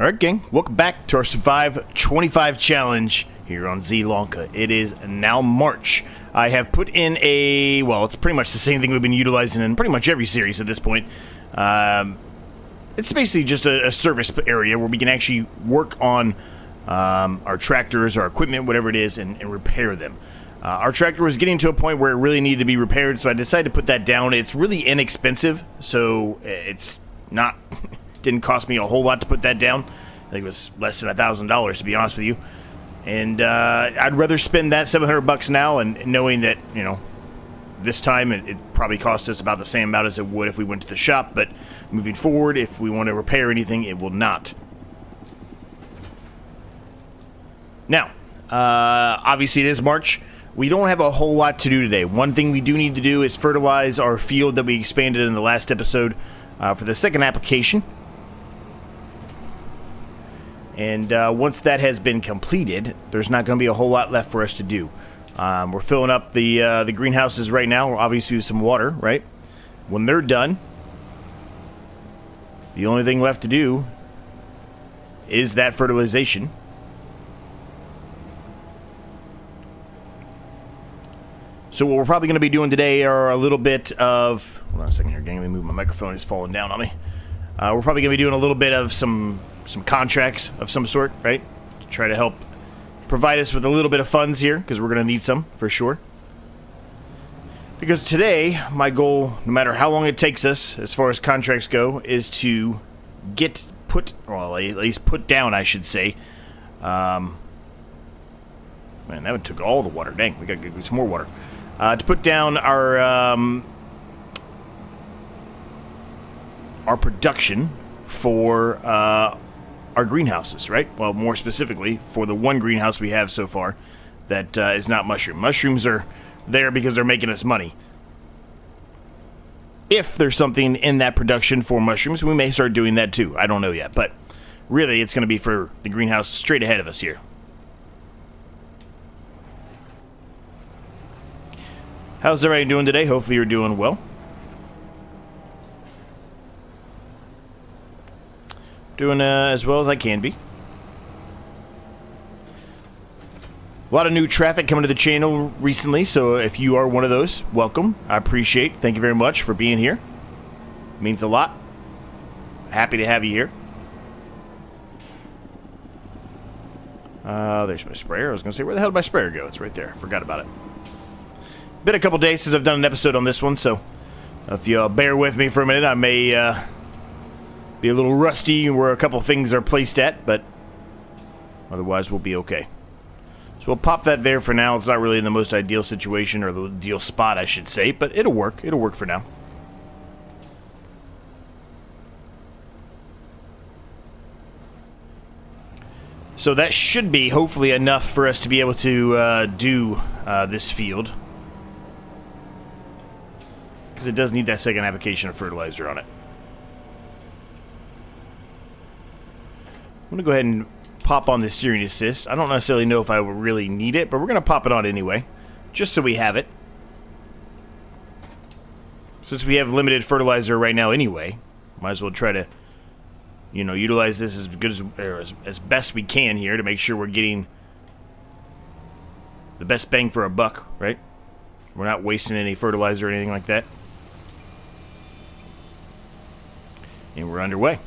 Alright gang, welcome back to our Survive 25 challenge here on Zielonka. It is now March. I have put in a, well, it's pretty much the same thing we've been utilizing in pretty much every series at this point. It's basically just a service area where we can actually work on our tractors, our equipment, whatever it is, and repair them. Our tractor was getting to a point where it really needed to be repaired, so I decided to put that down. It's really inexpensive, so it's not... didn't cost me a whole lot to put that down. I think it was less than $1,000 to be honest with you. And I'd rather spend that $700 now, and knowing that, you know, this time it probably cost us about the same amount as it would if we went to the shop. But moving forward, if we want to repair anything, it will not. Now, obviously it is March. We don't have a whole lot to do today. One thing we do need to do is fertilize our field that we expanded in the last episode for the second application. And once that has been completed, there's not going to be a whole lot left for us to do. We're filling up the greenhouses right now. We'll obviously use some water, right? When they're done, the only thing left to do is that fertilization. So what we're probably going to be doing today are a little bit of... Hold on a second here, gang. Let me move my microphone. It's falling down on me. We're probably going to be doing a little bit of some contracts of some sort, right? To try to help provide us with a little bit of funds here, because we're going to need some, for sure. Because today, my goal, no matter how long it takes us, as far as contracts go, is to well, at least put down, I should say. Man, that one took all the water. Dang, we got to get some more water. To put down our production for our greenhouses, right? Well, more specifically, for the one greenhouse we have so far that is not mushroom. Mushrooms are there because they're making us money. If there's something in that production for mushrooms, we may start doing that too. I don't know yet, but really it's going to be for the greenhouse straight ahead of us here. How's everybody doing today? Hopefully you're doing well. Doing as well as I can be. A lot of new traffic coming to the channel recently, so if you are one of those, welcome. I appreciate it. Thank you very much for being here. It means a lot. Happy to have you here. There's my sprayer. I was going to say, where the hell did my sprayer go? It's right there. Forgot about it. Been a couple days since I've done an episode on this one, so if you bear with me for a minute, I may be a little rusty where a couple things are placed at, but otherwise we'll be okay. So we'll pop that there for now. It's not really in the most ideal situation, or the ideal spot, I should say, but it'll work. It'll work for now. So that should be, hopefully, enough for us to be able to do this field. Because it does need that second application of fertilizer on it. I'm going to go ahead and pop on the steering assist. I don't necessarily know if I will really need it, but we're going to pop it on anyway, just so we have it. Since we have limited fertilizer right now anyway, might as well try to, you know, utilize this as good as best we can here to make sure we're getting the best bang for a buck, right? We're not wasting any fertilizer or anything like that. And we're underway.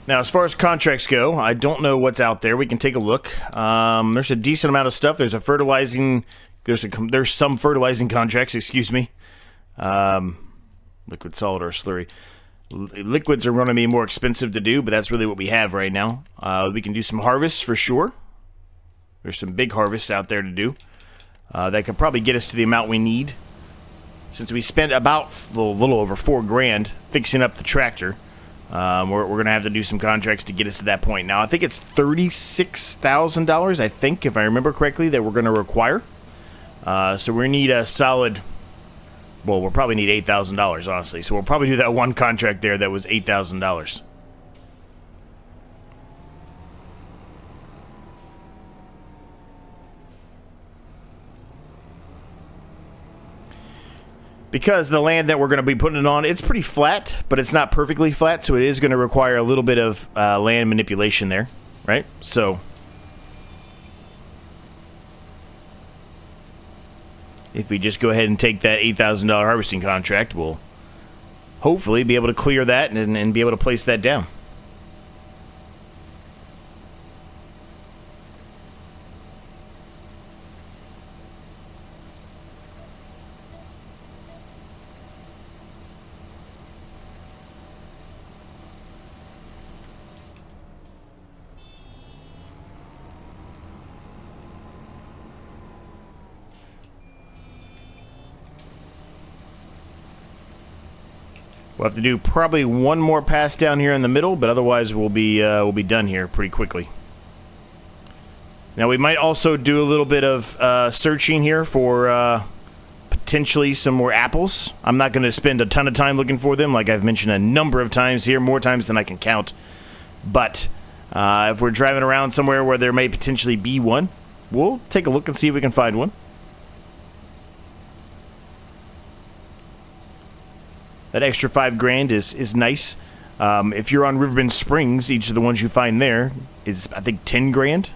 Now, as far as contracts go, I don't know what's out there. We can take a look. There's a decent amount of stuff. There's a fertilizing. There's some fertilizing contracts. Excuse me. Liquid, solid, or slurry. Liquids are going to be more expensive to do, but that's really what we have right now. We can do some harvests for sure. There's some big harvests out there to do. That could probably get us to the amount we need. Since we spent about a little over $4,000 fixing up the tractor, we're going to have to do some contracts to get us to that point. Now, I think it's $36,000, I think, if I remember correctly, that we're going to require. So we need a solid... Well, we'll probably need $8,000, honestly. So we'll probably do that one contract there that was $8,000. because the land that we're going to be putting it on, it's pretty flat, but it's not perfectly flat, so it is going to require a little bit of land manipulation there, right? So if we just go ahead and take that $8,000 harvesting contract, we'll hopefully be able to clear that and be able to place that down. We'll have to do probably one more pass down here in the middle, but otherwise we'll be done here pretty quickly. Now we might also do a little bit of searching here for potentially some more apples. I'm not going to spend a ton of time looking for them, like I've mentioned a number of times here, more times than I can count. But if we're driving around somewhere where there may potentially be one, we'll take a look and see if we can find one. That extra $5,000 is nice. If you're on Riverbend Springs, each of the ones you find there is, I think, $10,000.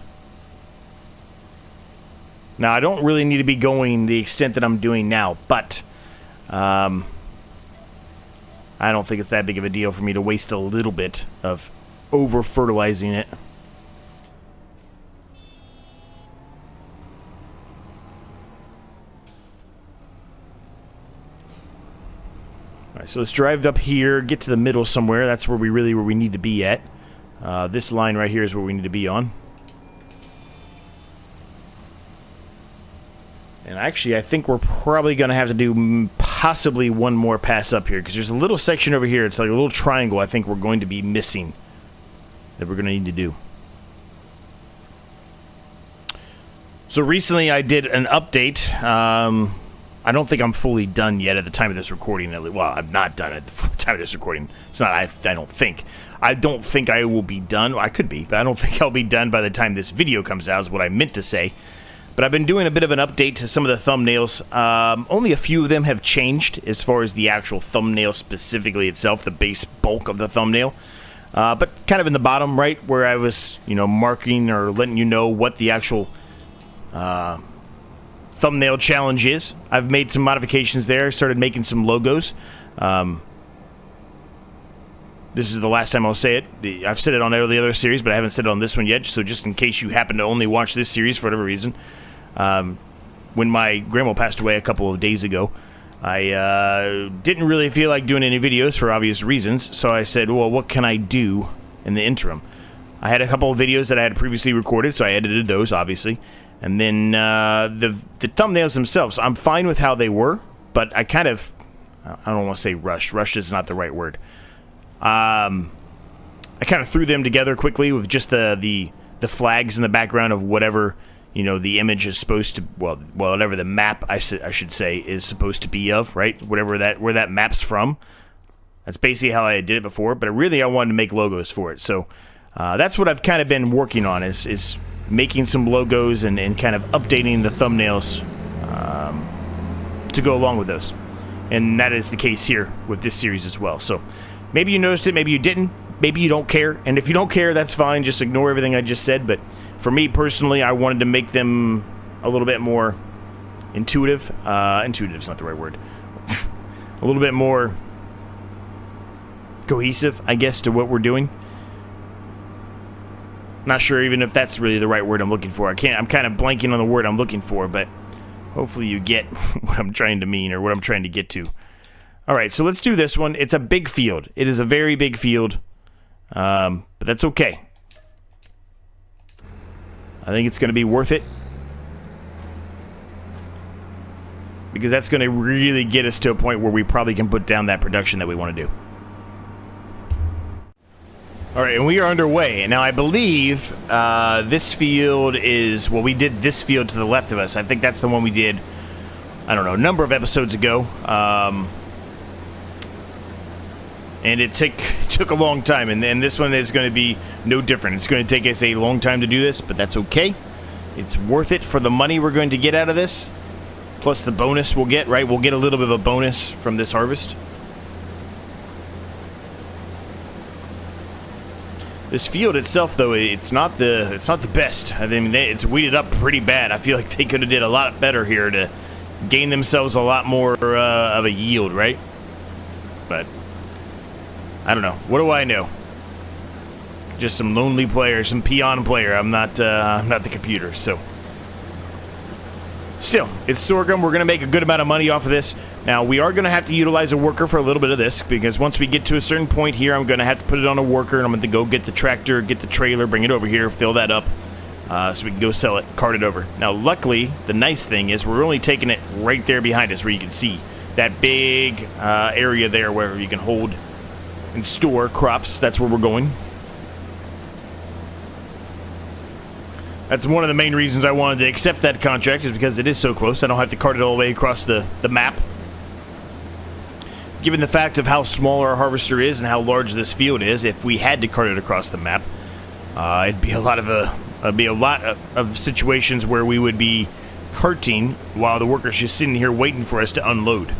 Now, I don't really need to be going the extent that I'm doing now, but I don't think it's that big of a deal for me to waste a little bit of over-fertilizing it. Alright, so let's drive up here, get to the middle somewhere. That's where we need to be at. This line right here is where we need to be on. And actually, I think we're probably going to have to do possibly one more pass up here, because there's a little section over here. It's like a little triangle I think we're going to be missing that we're going to need to do. So recently I did an update. I don't think I'm fully done yet at the time of this recording. Well, I'm not done at the time of this recording. It's not, I don't think. I don't think I will be done. Well, I could be, but I don't think I'll be done by the time this video comes out, is what I meant to say. But I've been doing a bit of an update to some of the thumbnails. Only a few of them have changed as far as the actual thumbnail specifically itself, the base bulk of the thumbnail. But kind of in the bottom right where I was, marking or letting you know what the actual thumbnail challenge is. I've made some modifications there, started making some logos. This is the last time I'll say it. I've said it on the other series, but I haven't said it on this one yet, so just in case you happen to only watch this series for whatever reason. When my grandma passed away a couple of days ago, I didn't really feel like doing any videos for obvious reasons, so I said, well, what can I do in the interim? I had a couple of videos that I had previously recorded, so I edited those, obviously. And then the thumbnails themselves, I'm fine with how they were, but I kind of, I don't want to say rushed. Rushed is not the right word. I kind of threw them together quickly with just the flags in the background of whatever, the image is supposed to, well, whatever the map, I should say, is supposed to be of, right? Where that map's from. That's basically how I did it before, but really I wanted to make logos for it. So that's what I've kind of been working on, is making some logos and kind of updating the thumbnails to go along with those. And that is the case here with this series as well. So maybe you noticed it, maybe you didn't, maybe you don't care. And if you don't care, that's fine. Just ignore everything I just said. But for me personally, I wanted to make them a little bit more intuitive. Intuitive is not the right word. A little bit more cohesive, I guess, to what we're doing. Not sure even if that's really the right word I'm looking for. I'm kind of blanking on the word I'm looking for, but hopefully you get what I'm trying to mean, or what I'm trying to get to. Alright, so let's do this one. It's a big field. It is a very big field, but that's okay. I think it's going to be worth it, because that's going to really get us to a point where we probably can put down that production that we want to do. Alright, and we are underway. Now, I believe this field is... Well, we did this field to the left of us. I think that's the one we did, I don't know, a number of episodes ago. And it took a long time. And this one is going to be no different. It's going to take us a long time to do this, but that's okay. It's worth it for the money we're going to get out of this. plus the bonus we'll get, right? We'll get a little bit of a bonus from this harvest. This field itself, though, it's not the best. I mean, it's weeded up pretty bad. I feel like they could have did a lot better here to gain themselves a lot more of a yield, right? But I don't know. What do I know? Just some lonely player, some peon player. I'm not the computer, so. Still, it's sorghum. We're going to make a good amount of money off of this. Now, we are going to have to utilize a worker for a little bit of this, because once we get to a certain point here, I'm going to have to put it on a worker, and I'm going to go get the tractor, get the trailer, bring it over here, fill that up, so we can go sell it, cart it over. Now, luckily, the nice thing is we're only taking it right there behind us, where you can see that big area there where you can hold and store crops. That's where we're going. That's one of the main reasons I wanted to accept that contract, is because it is so close. I don't have to cart it all the way across the map. Given the fact of how small our harvester is and how large this field is, if we had to cart it across the map, it'd be a lot of situations where we would be carting while the worker's just sitting here waiting for us to unload.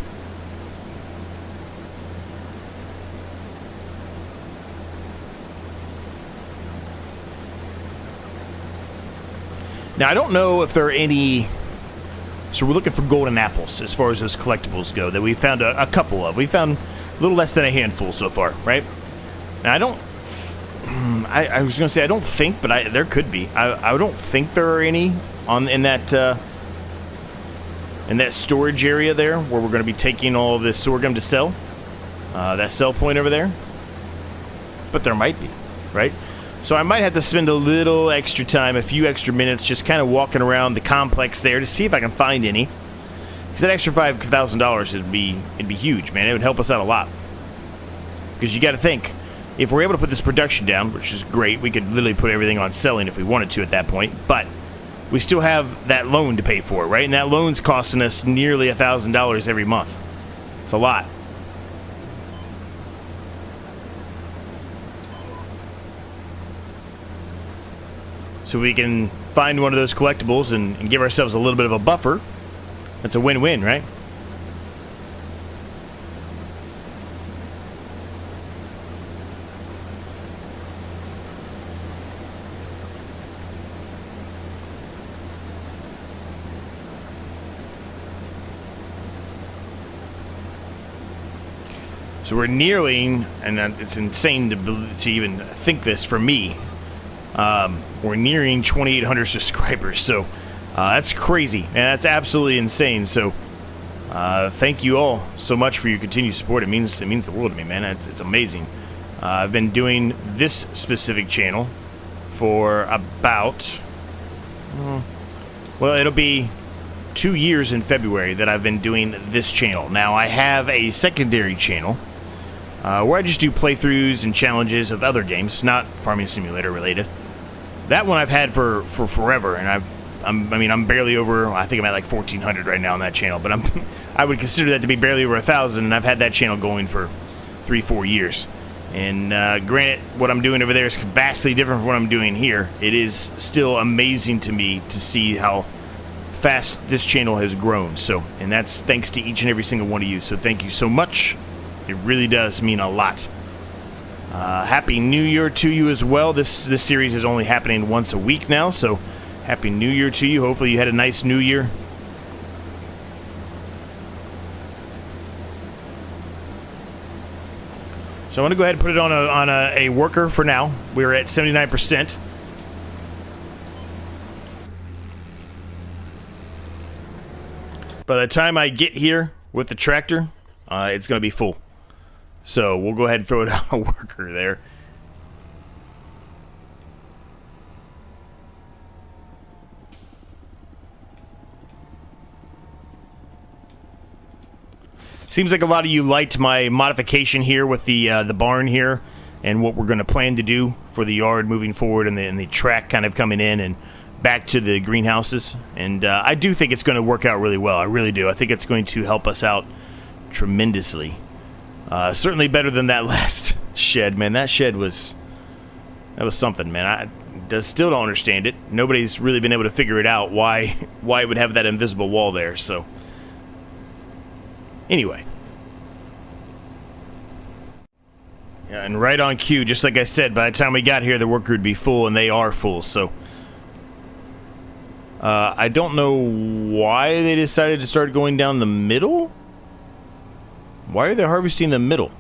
Now, I don't know if there are any... So we're looking for golden apples as far as those collectibles go that we found a couple of. We found a little less than a handful so far, right? And I don't... I was going to say I don't think, but there could be. I don't think there are any in that storage area there where we're going to be taking all of this sorghum to sell. That sell point over there. But there might be, right? So I might have to spend a little extra time, a few extra minutes, just kind of walking around the complex there to see if I can find any. Because that extra $5,000 it'd be huge, man. It would help us out a lot. Because you got to think, if we're able to put this production down, which is great, we could literally put everything on selling if we wanted to at that point. But we still have that loan to pay for, right? And that loan's costing us nearly $1,000 every month. It's a lot. So we can find one of those collectibles and give ourselves a little bit of a buffer. That's a win-win, right? So we're nearing, and it's insane to even think this for me, we're nearing 2,800 subscribers, so that's crazy, and that's absolutely insane. So thank you all so much for your continued support. It means the world to me, man. It's amazing. I've been doing this specific channel for about, well, it'll be 2 years in February that I've been doing this channel. Now, I have a secondary channel where I just do playthroughs and challenges of other games, not Farming Simulator related. That one I've had for forever, and I'm barely over. I think I'm at like 1,400 right now on that channel, but I would consider that to be barely over 1,000, and I've had that channel going for 3-4 years. And granted, what I'm doing over there is vastly different from what I'm doing here. It is still amazing to me to see how fast this channel has grown. So, and that's thanks to each and every single one of you. So thank you so much. It really does mean a lot. Happy New Year to you as well. This series is only happening once a week now, so Happy New Year to you. Hopefully you had a nice New Year. So I'm going to go ahead and put it on a worker for now. We're at 79%. By the time I get here with the tractor, it's going to be full. So we'll go ahead and throw it on a worker there. Seems like a lot of you liked my modification here with the barn here and what we're going to plan to do for the yard moving forward, and the track kind of coming in and back to the greenhouses. And I do think it's going to work out really well. I really do. I think it's going to help us out tremendously. Certainly better than that last shed, man. That shed was something, man. I still don't understand it. Nobody's really been able to figure it out why it would have that invisible wall there. So Anyway. Yeah, and right on cue, just like I said, by the time we got here, the worker would be full, and they are full, so... I don't know why they decided to start going down the middle? Why are they harvesting the middle?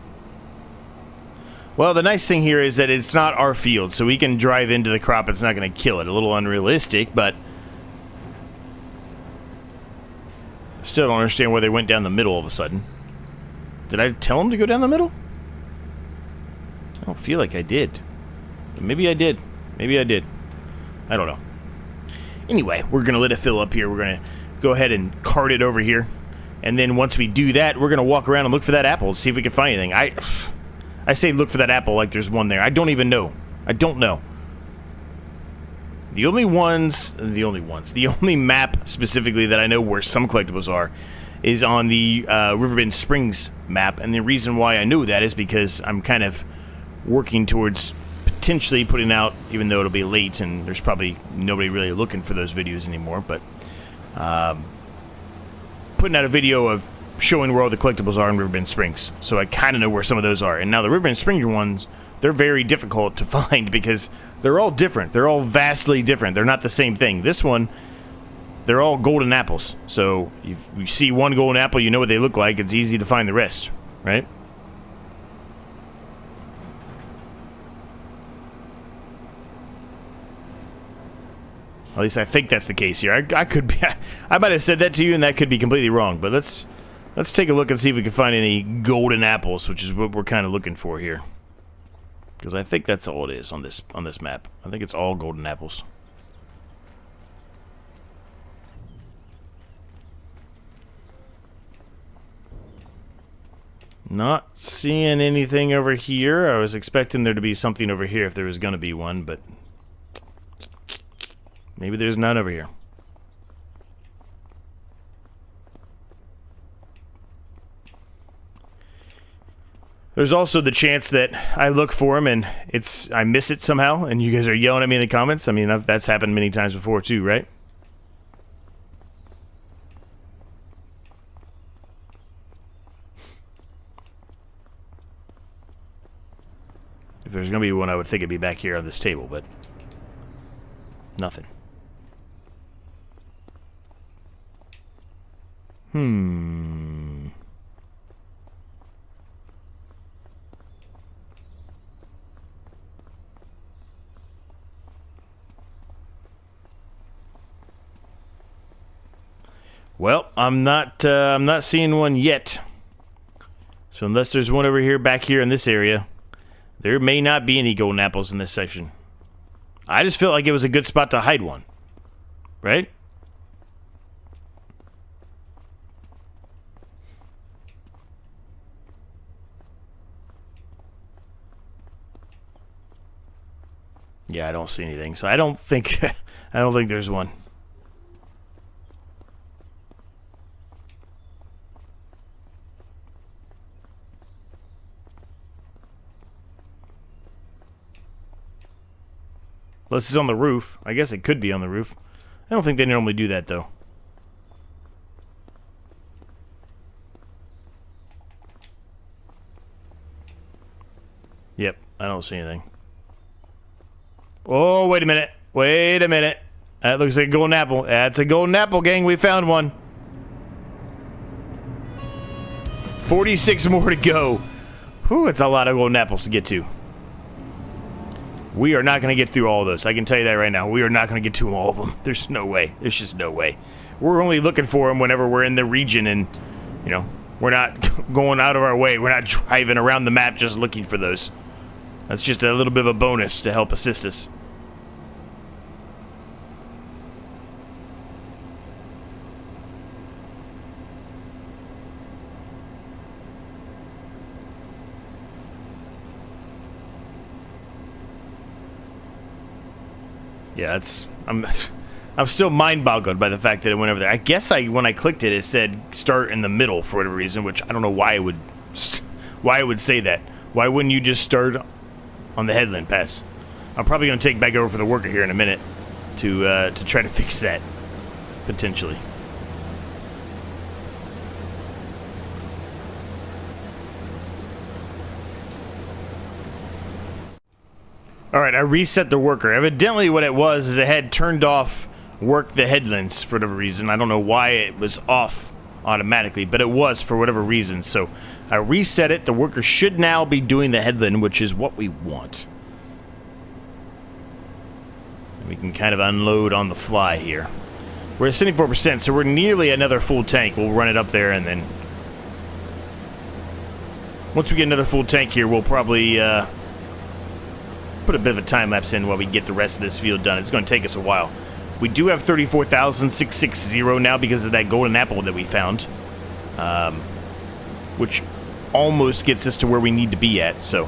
Well, the nice thing here is that it's not our field, so we can drive into the crop. It's not going to kill it. A little unrealistic, but... Still don't understand why they went down the middle all of a sudden. Did I tell them to go down the middle? I don't feel like I did. Maybe I did. Maybe I did. I don't know. Anyway, we're going to let it fill up here. We're going to go ahead and cart it over here. And then once we do that, we're going to walk around and look for that apple and see if we can find anything. I say look for that apple like there's one there. I don't even know. I don't know. The only map specifically that I know where some collectibles are is on the Riverbend Springs map. And the reason why I know that is because I'm kind of working towards potentially putting out, even though it'll be late and there's probably nobody really looking for those videos anymore, but putting out a video of showing where all the collectibles are in Riverbend Springs. So I kind of know where some of those are. And now the Riverbend Springs ones, they're very difficult to find because they're all different. They're all vastly different. They're not the same thing. This one, they're all golden apples. So if you see one golden apple, you know what they look like. It's easy to find the rest, right? At least I think that's the case here. I could be, I might have said that to you, and that could be completely wrong. But let's take a look and see if we can find any golden apples, which is what we're kind of looking for here. Because I think that's all it is on this map. I think it's all golden apples. Not seeing anything over here. I was expecting there to be something over here if there was going to be one, but maybe there's none over here. There's also the chance that I look for them and I miss it somehow, and you guys are yelling at me in the comments. I mean, that's happened many times before too, right? If there's going to be one, I would think it'd be back here on this table, but nothing. Well, I'm not seeing one yet. So unless there's one over here, back here in this area, there may not be any golden apples in this section. I just felt like it was a good spot to hide one. Right? Yeah, I don't see anything. So I don't think there's one. Unless it's on the roof. I guess it could be on the roof. I don't think they normally do that, though. Yep, I don't see anything. Oh, wait a minute. Wait a minute. That looks like a golden apple. That's a golden apple, gang. We found one. 46 more to go. Whew, it's a lot of golden apples to get to. We are not going to get through all of those. I can tell you that right now. We are not going to get to all of them. There's no way. There's just no way. We're only looking for them whenever we're in the region and, you know, we're not going out of our way. We're not driving around the map just looking for those. That's just a little bit of a bonus to help assist us. Yeah, I'm still mind-boggled by the fact that it went over there. I guess when I clicked it, it said start in the middle for whatever reason, which I don't know why it would say that. Why wouldn't you just start on the headland pass? I'm probably going to take back over for the worker here in a minute to try to fix that, potentially. Alright, I reset the worker. Evidently what it was is it had turned off work the headlands for whatever reason. I don't know why it was off automatically, but it was for whatever reason. So I reset it. The worker should now be doing the headland, which is what we want. We can kind of unload on the fly here. We're at 74%, so we're nearly another full tank. We'll run it up there, and then once we get another full tank here, we'll probably put a bit of a time lapse in while we get the rest of this field done. It's going to take us a while. We do have 34,660 now because of that golden apple that we found, which almost gets us to where we need to be at. So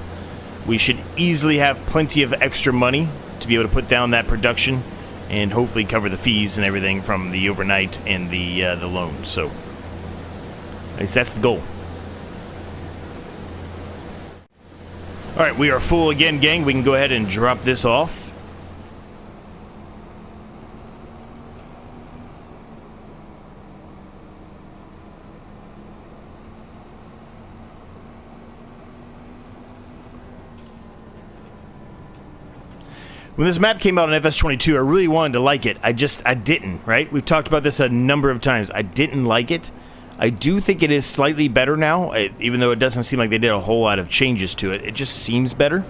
we should easily have plenty of extra money to be able to put down that production and hopefully cover the fees and everything from the overnight and the loan. So at least that's the goal. Alright, we are full again, gang. We can go ahead and drop this off. When this map came out on FS25, I really wanted to like it. I didn't, right? We've talked about this a number of times. I didn't like it. I do think it is slightly better now, even though it doesn't seem like they did a whole lot of changes to it. It just seems better.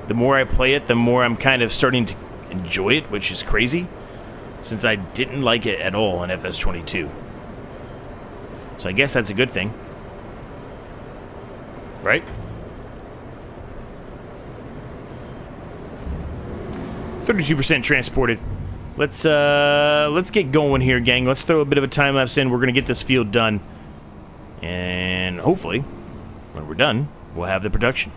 The more I play it, the more I'm kind of starting to enjoy it, which is crazy, since I didn't like it at all in FS25. So I guess that's a good thing. Right? 32% transported. Let's get going here, gang. Let's throw a bit of a time lapse in. We're gonna get this field done, and hopefully, when we're done, we'll have the production.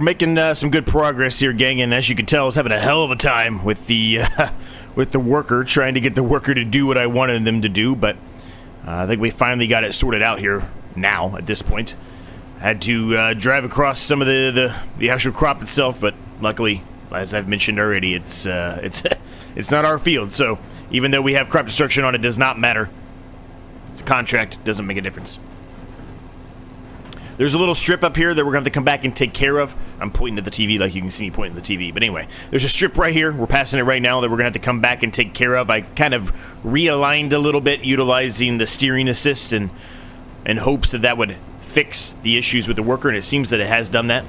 making some good progress here, gang, and as you can tell, I was having a hell of a time with the worker, trying to get the worker to do what I wanted them to do, but I think we finally got it sorted out here now, at this point. I had to drive across some of the actual crop itself, but luckily, as I've mentioned already, it's it's not our field, so even though we have crop destruction on it, does not matter. It's a contract, doesn't make a difference. There's a little strip up here that we're going to have to come back and take care of. I'm pointing to the TV like you can see me pointing to the TV. But anyway, there's a strip right here. We're passing it right now that we're going to have to come back and take care of. I kind of realigned a little bit utilizing the steering assist in hopes that that would fix the issues with the worker, and it seems that it has done that.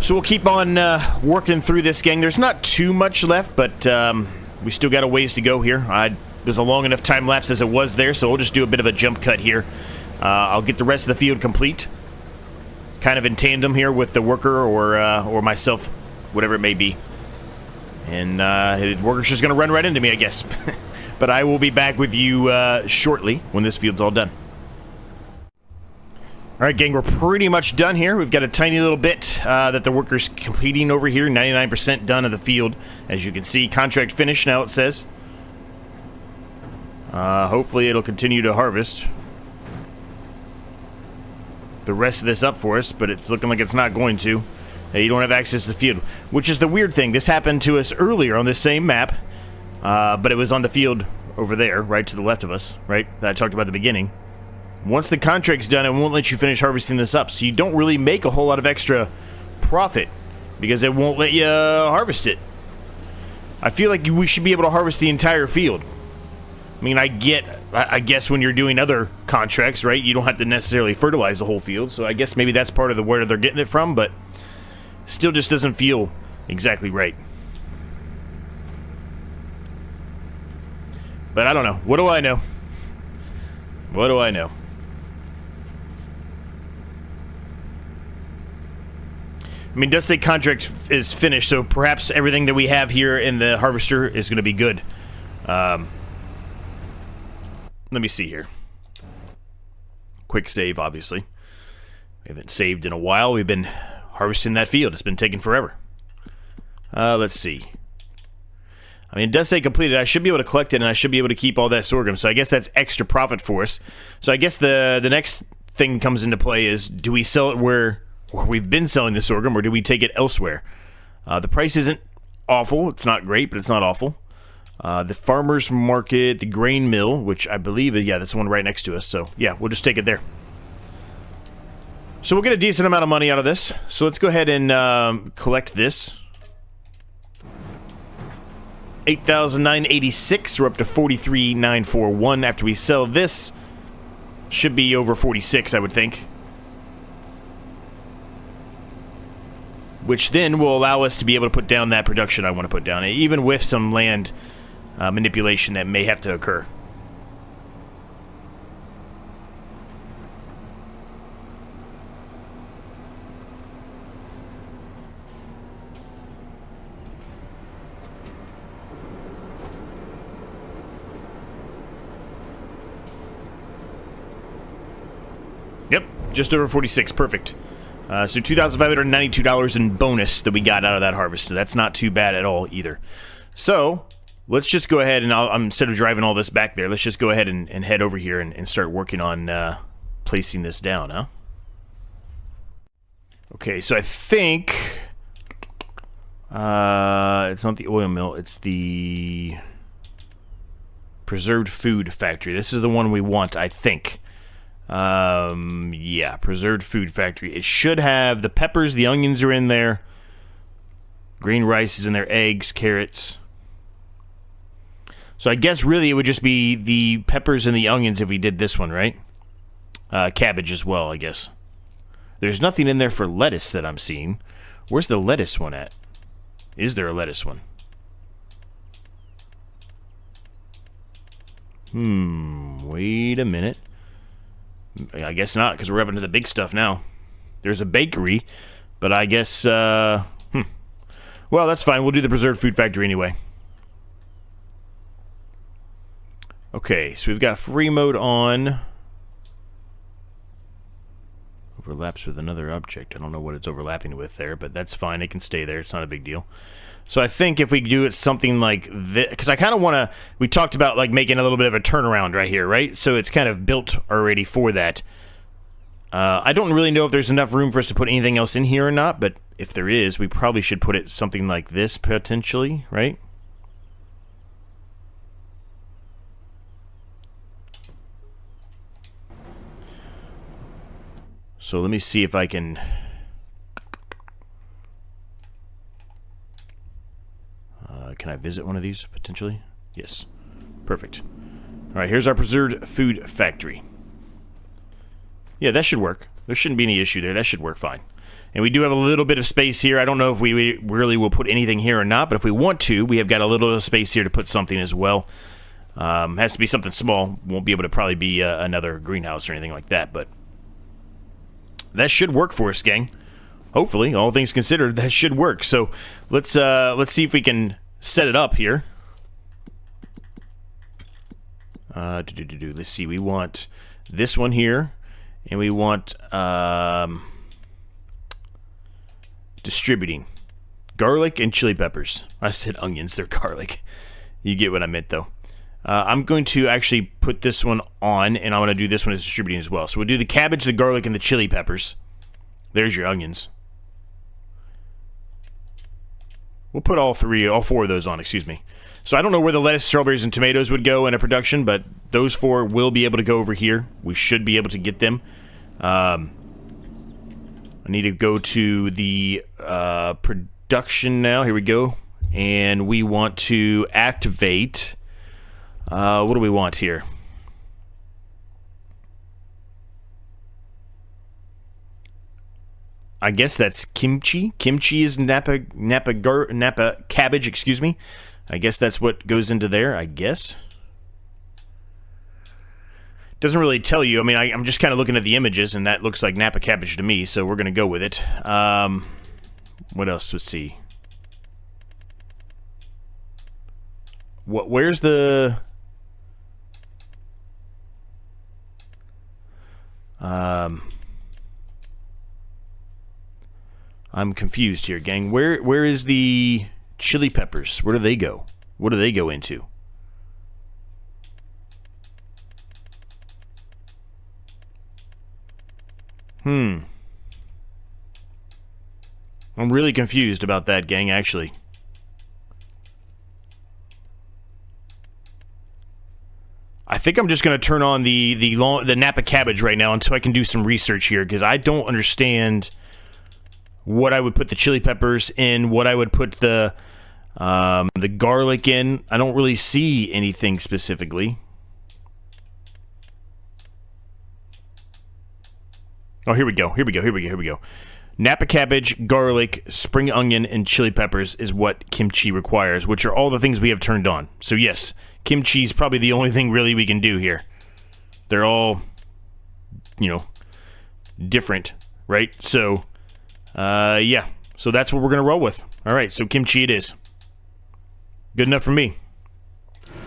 So we'll keep on working through this, gang. There's not too much left, but we still got a ways to go here. There's a long enough time lapse as it was there, so we'll just do a bit of a jump cut here. I'll get the rest of the field complete, kind of in tandem here with the worker or myself, whatever it may be. And the worker's just going to run right into me, I guess. But I will be back with you shortly when this field's all done. Alright, gang, we're pretty much done here. We've got a tiny little bit that the worker's completing over here. 99% done of the field. As you can see, contract finished now, it says. Hopefully it'll continue to harvest the rest of this up for us, but it's looking like it's not going to. You don't have access to the field, which is the weird thing. This happened to us earlier on this same map, but it was on the field over there, right to the left of us, right, that I talked about at the beginning. Once the contract's done, it won't let you finish harvesting this up, so you don't really make a whole lot of extra profit because it won't let you harvest it. I feel like we should be able to harvest the entire field. I mean, I guess when you're doing other contracts, right, you don't have to necessarily fertilize the whole field, so I guess maybe that's part of where they're getting it from, but still just doesn't feel exactly right. But I don't know. What do I know? What do I know? I mean, it does say contract is finished, so perhaps everything that we have here in the harvester is going to be good. Let me see here. Quick save, obviously. We haven't saved in a while. We've been harvesting that field. It's been taking forever. Let's see. I mean, it does say completed. I should be able to collect it, and I should be able to keep all that sorghum. So I guess that's extra profit for us. So I guess the next thing comes into play is, do we sell it where we've been selling the sorghum, or do we take it elsewhere? The price isn't awful. It's not great, but it's not awful. The farmer's market, the grain mill, which I believe, yeah, that's the one right next to us. So, yeah, we'll just take it there. So we'll get a decent amount of money out of this. So let's go ahead and collect this. 8,986. We're up to 43,941. After we sell this, should be over 46, I would think. Which then will allow us to be able to put down that production I want to put down, even with some land manipulation that may have to occur. Yep, just over 46, perfect. So $2,592 in bonus that we got out of that harvest, so that's not too bad at all either. So let's just go ahead and instead of driving all this back there, let's just go ahead and head over here and start working on placing this down, huh? Okay, so I think it's not the oil mill, it's the preserved food factory. This is the one we want, I think. Yeah, preserved food factory. It should have the peppers, the onions are in there. Green rice is in there, eggs, carrots. So I guess really it would just be the peppers and the onions if we did this one, right? Cabbage as well, I guess. There's nothing in there for lettuce that I'm seeing. Where's the lettuce one at? Is there a lettuce one? Wait a minute. I guess not, because we're up into the big stuff now. There's a bakery, but I guess, well, that's fine. We'll do the preserved food factory anyway. Okay, so we've got free mode on. Overlaps with another object. I don't know what it's overlapping with there, but that's fine. It can stay there. It's not a big deal. So I think if we do it something like this, because I kind of want to, we talked about like making a little bit of a turnaround right here, right? So it's kind of built already for that. I don't really know if there's enough room for us to put anything else in here or not, but if there is, we probably should put it something like this potentially, right? So let me see if I can... can I visit one of these, potentially? Yes. Perfect. Alright, here's our preserved food factory. Yeah, that should work. There shouldn't be any issue there. That should work fine. And we do have a little bit of space here. I don't know if we really will put anything here or not, but if we want to, we have got a little bit of space here to put something as well. Has to be something small. Won't be able to probably be another greenhouse or anything like that, but that should work for us, gang. Hopefully, all things considered, that should work. So let's see if we can set it up here. Let's see. We want this one here, and we want distributing garlic and chili peppers. I said onions; they're garlic. You get what I meant, though. I'm going to actually put this one on, and I'm going to do this one as distributing as well. So we'll do the cabbage, the garlic, and the chili peppers. There's your onions. We'll put all four of those on, excuse me. So I don't know where the lettuce, strawberries, and tomatoes would go in a production, but those four will be able to go over here. We should be able to get them. I need to go to the production now. Here we go. And we want to activate... what do we want here? I guess that's kimchi. Kimchi is Napa cabbage, excuse me. I guess that's what goes into there, I guess. Doesn't really tell you. I mean, I'm just kind of looking at the images, and that looks like Napa cabbage to me, so we're going to go with it. What else? Let's see. Where's the... I'm confused here, gang. Where is the chili peppers? Where do they go? What do they go into? I'm really confused about that, gang, actually. I think I'm just going to turn on the Napa cabbage right now until I can do some research here, because I don't understand what I would put the chili peppers in, what I would put the garlic in. I don't really see anything specifically. Oh, here we go. Napa cabbage, garlic, spring onion, and chili peppers is what kimchi requires, which are all the things we have turned on. So yes, kimchi is probably the only thing really we can do here. They're all, different, right? So, yeah. So that's what we're going to roll with. All right, so kimchi it is. Good enough for me.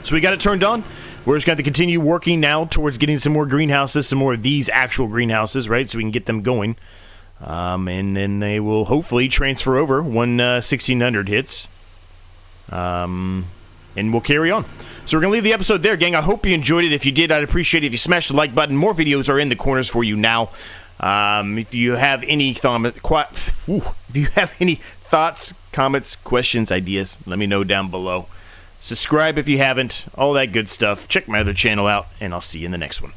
So we got it turned on. We're just going to continue working now towards getting some more greenhouses, some more of these actual greenhouses, right? So we can get them going. And then they will hopefully transfer over when 1600 hits. And we'll carry on. So we're going to leave the episode there, gang. I hope you enjoyed it. If you did, I'd appreciate it if you smash the like button. More videos are in the corners for you now. If you have any thoughts, comments, questions, ideas, let me know down below. Subscribe if you haven't. All that good stuff. Check my other channel out, and I'll see you in the next one.